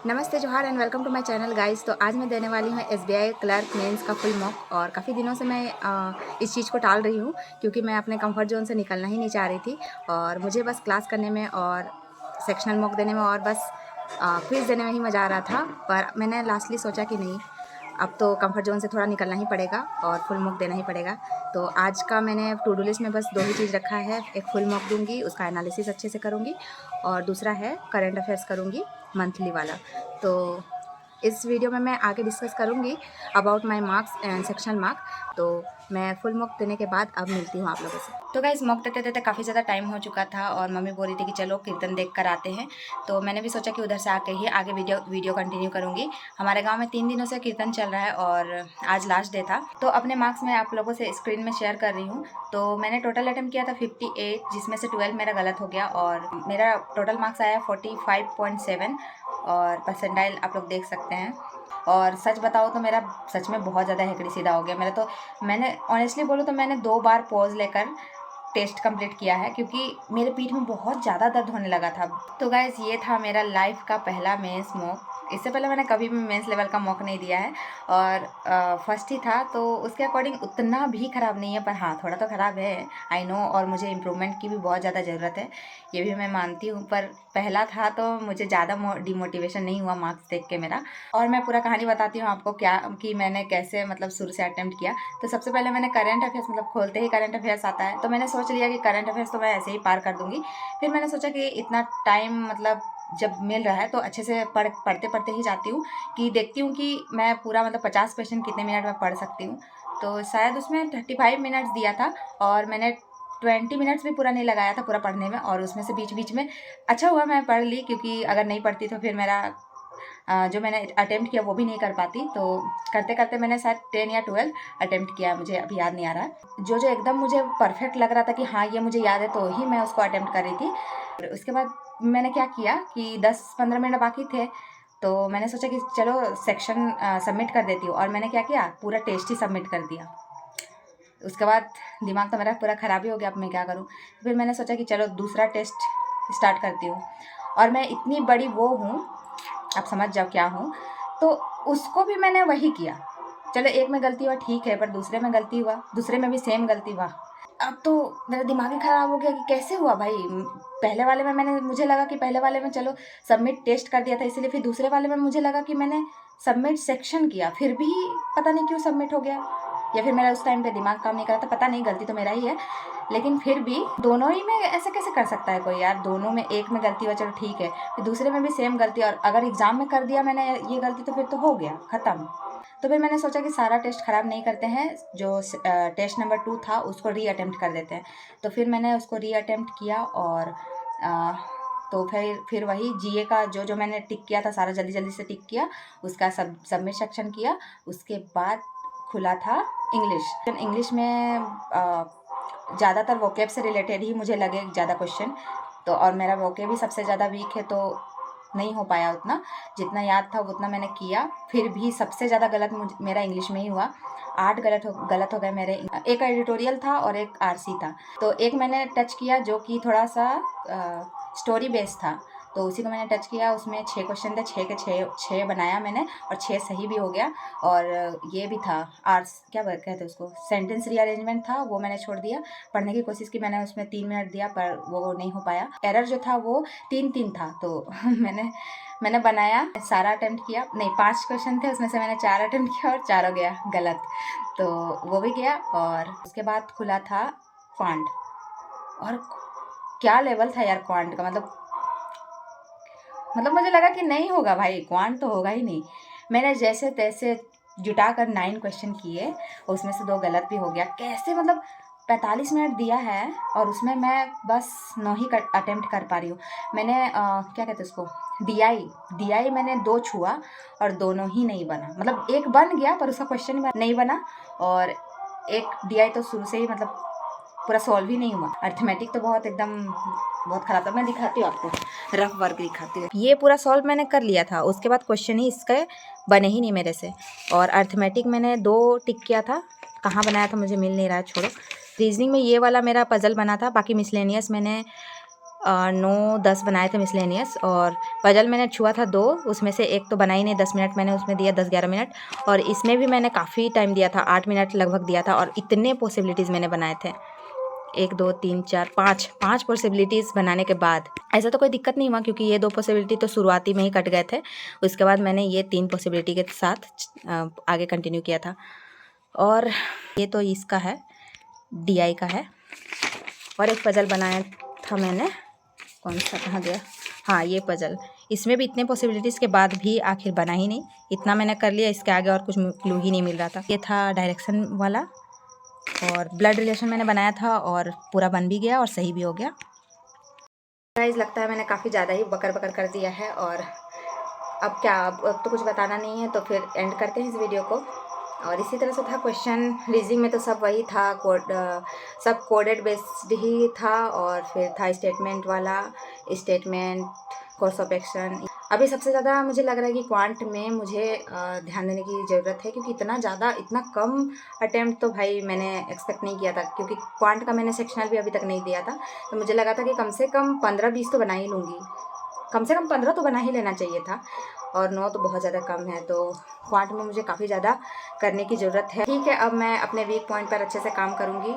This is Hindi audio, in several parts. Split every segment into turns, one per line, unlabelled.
नमस्ते जोहार and welcome to my channel guys. तो आज मैं देने वाली हूँ एसबीआई क्लर्क मेंस का फुल मॉक। और काफ़ी दिनों से मैं इस चीज़ को टाल रही हूँ क्योंकि मैं अपने कंफर्ट जोन से निकलना ही नहीं चाह रही थी। और मुझे बस क्लास करने में और सेक्शनल मॉक देने में और बस क्विज़ देने में ही मज़ा आ रहा था। पर मैंने लास्टली सोचा कि नहीं, अब तो कंफर्ट जोन से थोड़ा निकलना ही पड़ेगा और फुल मॉक देना ही पड़ेगा। तो आज का मैंने टू डू लिस्ट में बस दो ही चीज़ रखा है। एक फुल मॉक दूंगी, उसका एनालिसिस अच्छे से करूँगी, और दूसरा है करंट अफेयर्स करूँगी, मंथली वाला। तो इस वीडियो में मैं आगे डिस्कस करूँगी about my marks and sectional mark. तो मैं फुल मॉक देने के बाद अब मिलती हूँ आप लोगों से। तो गाइस, मॉक देते देते काफ़ी ज़्यादा टाइम हो चुका था और मम्मी बोल रही थी कि चलो कीर्तन देख कर आते हैं। तो मैंने भी सोचा कि उधर से आके ही आगे वीडियो कंटिन्यू करूँगी। हमारे गाँव में 3 दिनों से कीर्तन चल रहा है और आज लास्ट डे था। तो अपने मार्क्स मैं आप लोगों से स्क्रीन में शेयर कर रही हूँ। तो मैंने टोटल अटेम्प्ट किया था 58, जिसमें से 12 मेरा गलत हो गया और मेरा टोटल मार्क्स आया 45.7 और परसेंटाइल आप लोग देख सकते हैं। और सच बताओ तो मेरा सच में बहुत ज़्यादा हेकड़ी सीधा हो गया मेरा। तो मैंने ऑनेस्टली बोलूँ तो मैंने 2 बार पॉज लेकर टेस्ट कंप्लीट किया है क्योंकि मेरे पीठ में बहुत ज़्यादा दर्द होने लगा था। तो गाइस, ये था मेरा लाइफ का पहला मेंस मॉक। इससे पहले मैंने कभी भी मेंस लेवल का मॉक नहीं दिया है और फर्स्ट ही था, तो उसके अकॉर्डिंग उतना भी ख़राब नहीं है। पर हाँ, थोड़ा तो ख़राब है, आई नो। और मुझे इम्प्रूवमेंट की भी बहुत ज़्यादा ज़रूरत है, ये भी मैं मानती हूँ। पर पहला था तो मुझे ज़्यादा डिमोटिवेशन नहीं हुआ मार्क्स देख के मेरा। और मैं पूरा कहानी बताती हूँ आपको क्या कि मैंने कैसे मतलब शुरू से अटेम्प्ट किया। तो सबसे पहले मैंने करंट अफेयर्स, मतलब खोलते ही करंट अफेयर्स आता है, तो मैंने सोच लिया कि करंट अफेयर्स तो मैं ऐसे ही पार कर दूंगी। फिर मैंने सोचा कि इतना टाइम मतलब जब मिल रहा है तो अच्छे से पढ़ते पढ़ते ही जाती हूँ, कि देखती हूँ कि मैं पूरा मतलब 50 क्वेश्चन कितने मिनट में पढ़ सकती हूँ। तो शायद उसमें 35 मिनट्स दिया था और मैंने 20 मिनट्स भी पूरा नहीं लगाया था पूरा पढ़ने में। और उसमें से बीच बीच में अच्छा हुआ मैं पढ़ ली, क्योंकि अगर नहीं पढ़ती तो फिर मेरा जो मैंने अटेम्प्ट किया वो भी नहीं कर पाती। तो करते करते मैंने शायद 10 या 12 अटेम्प्ट किया, मुझे अभी याद नहीं आ रहा है। जो एकदम मुझे परफेक्ट लग रहा था कि हाँ ये मुझे याद है, तो ही मैं उसको अटेम्प्ट कर रही थी। और उसके बाद मैंने क्या किया कि 10-15 मिनट बाकी थे, तो मैंने सोचा कि चलो सेक्शन सबमिट कर देती हूँ। और मैंने क्या किया, पूरा टेस्ट ही सबमिट कर दिया। उसके बाद दिमाग तो मेरा पूरा ख़राब ही हो गया, अब मैं क्या करूँ। फिर मैंने सोचा कि चलो दूसरा टेस्ट स्टार्ट करती हूँ। और मैं इतनी बड़ी वो हूँ, आप समझ जाओ क्या हूँ। तो उसको भी मैंने वही किया। चलो एक में गलती हुआ ठीक है, पर दूसरे में गलती हुआ, दूसरे में भी सेम गलती हुआ। अब तो मेरा दिमाग ही ख़राब हो गया कि कैसे हुआ भाई। पहले वाले में मुझे लगा कि पहले वाले में चलो सबमिट टेस्ट कर दिया था इसलिए, फिर दूसरे वाले में मुझे लगा कि मैंने सबमिट सेक्शन किया, फिर भी पता नहीं क्यों सबमिट हो गया। या फिर मेरा उस टाइम पे दिमाग काम नहीं कर रहा था, पता नहीं, गलती तो मेरा ही है। लेकिन फिर भी दोनों ही में ऐसे कैसे कर सकता है कोई यार। दोनों में एक में गलती हुआ चलो ठीक है, फिर दूसरे में भी सेम गलती, और अगर एग्ज़ाम में कर दिया मैंने ये गलती तो फिर तो हो गया ख़त्म। तो फिर मैंने सोचा कि सारा टेस्ट ख़राब नहीं करते हैं, जो टेस्ट नंबर 2 था उसको री अटेम्प्ट कर देते हैं। तो फिर मैंने उसको री अटेम्प्ट किया और तो फिर वही जीए का जो मैंने टिक किया था सारा जल्दी जल्दी से टिक किया, उसका सबमिट सेक्शन किया। उसके बाद खुला था इंग्लिश में ज़्यादातर वोकेब से रिलेटेड ही मुझे लगे ज़्यादा क्वेश्चन। तो और मेरा वोकेब भी सबसे ज़्यादा वीक है, तो नहीं हो पाया उतना, जितना याद था उतना मैंने किया। फिर भी सबसे ज़्यादा गलत मेरा इंग्लिश में ही हुआ। 8 गलत हो गए मेरे। एक एडिटोरियल था और एक आरसी था। तो एक मैंने टच किया जो कि थोड़ा सा स्टोरी बेस्ड था, तो उसी को मैंने टच किया। उसमें 6 क्वेश्चन थे, 6 के 6 बनाया मैंने और 6 सही भी हो गया। और ये भी था क्या कहते हैं उसको, सेंटेंस रीअरेंजमेंट था, वो मैंने छोड़ दिया। पढ़ने की कोशिश की मैंने, उसमें 3 मिनट दिया पर वो नहीं हो पाया। एरर जो था वो 3-3 था, तो मैंने बनाया, सारा अटेम्प्ट किया। नहीं, 5 क्वेश्चन थे, उसमें से मैंने 4 अटेम्प्ट किया और 4 हो गया गलत, तो वो भी गया। और उसके बाद खुला था क्वांट, और क्या लेवल था यार क्वांट का। मतलब मुझे लगा कि नहीं होगा भाई, क्वांट तो होगा ही नहीं। मैंने जैसे तैसे जुटा कर 9 क्वेश्चन किए, उसमें से 2 गलत भी हो गया। कैसे, मतलब 45 मिनट दिया है और उसमें मैं बस 9 ही अटेम्प्ट कर पा रही हूँ। मैंने क्या कहते हैं उसको, डी आई मैंने 2 छुआ और दोनों ही नहीं बना। मतलब एक बन गया पर उसका क्वेश्चन नहीं बना, और एक डी तो शुरू से ही मतलब पूरा सॉल्व ही नहीं हुआ। अर्थमेटिक तो बहुत ख़राब था। मैं दिखाती हूँ आपको, रफ वर्क दिखाती हूँ। ये पूरा सॉल्व मैंने कर लिया था, उसके बाद क्वेश्चन ही इसके बने ही नहीं मेरे से। और अर्थमेटिक मैंने 2 टिक किया था, कहाँ बनाया था मुझे मिल नहीं रहा है, छोड़ो। रीजनिंग में ये वाला मेरा पजल बना था, बाकी मिसलेनियस मैंने 9-10 बनाए थे मिसलेनियस, और पजल मैंने छुआ था 2, उसमें से एक तो बना ही नहीं, 10 मिनट मैंने उसमें दिया, 10-11 मिनट, और इसमें भी मैंने काफ़ी टाइम दिया था, 8 मिनट लगभग दिया था, और इतने पॉसिबिलिटीज़ मैंने बनाए थे, 1 2 3 4 5 पॉसिबिलिटीज़ बनाने के बाद ऐसा तो कोई दिक्कत नहीं हुआ, क्योंकि ये 2 पॉसिबिलिटी तो शुरुआती में ही कट गए थे। उसके बाद मैंने ये 3 पॉसिबिलिटी के साथ आगे कंटिन्यू किया था। और ये तो इसका है, DI का है। और एक पजल बनाया था मैंने, कौन सा कहाँ गया, हाँ ये पजल, इसमें भी इतने पॉसिबिलिटीज़ के बाद भी आखिर बना ही नहीं। इतना मैंने कर लिया, इसके आगे और कुछ क्लू ही नहीं मिल रहा था। ये था डायरेक्शन वाला, और ब्लड रिलेशन मैंने बनाया था और पूरा बन भी गया और सही भी हो गया। गाइस लगता है मैंने काफ़ी ज़्यादा ही बकर बकर कर दिया है, और अब क्या, अब तो कुछ बताना नहीं है, तो फिर एंड करते हैं इस वीडियो को। और इसी तरह से था क्वेश्चन, रीजनिंग में तो सब वही था, सब कोडेड बेस्ड ही था, और फिर था स्टेटमेंट वाला, स्टेटमेंट, कोर्स ऑफ एक्शन। अभी सबसे ज़्यादा मुझे लग रहा है कि क्वांट में मुझे ध्यान देने की ज़रूरत है, क्योंकि इतना कम अटैम्प्ट तो भाई मैंने एक्सपेक्ट नहीं किया था, क्योंकि क्वांट का मैंने सेक्शनल भी अभी तक नहीं दिया था, तो मुझे लगा था कि कम से कम 15-20 तो बना ही लूँगी, कम से कम 15 तो बना ही लेना चाहिए था, और 9 तो बहुत ज़्यादा कम है। तो क्वांट में मुझे काफ़ी ज़्यादा करने की ज़रूरत है। ठीक है, अब मैं अपने वीक पॉइंट पर अच्छे से काम करूँगी।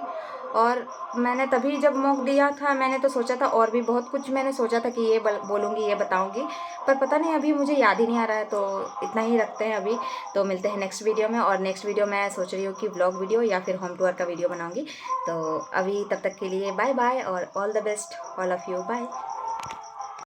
और मैंने तभी जब मॉक दिया था, मैंने तो सोचा था और भी बहुत कुछ मैंने सोचा था कि ये बोलूँगी, ये बताऊँगी, पर पता नहीं अभी मुझे याद ही नहीं आ रहा है, तो इतना ही रखते हैं अभी। तो मिलते हैं नेक्स्ट वीडियो में, और नेक्स्ट वीडियो मैं सोच रही हूँ कि व्लॉग वीडियो या फिर होम टूर का वीडियो बनाऊँगी। तो अभी तब तक के लिए बाय बाय, और all the best all of you, bye.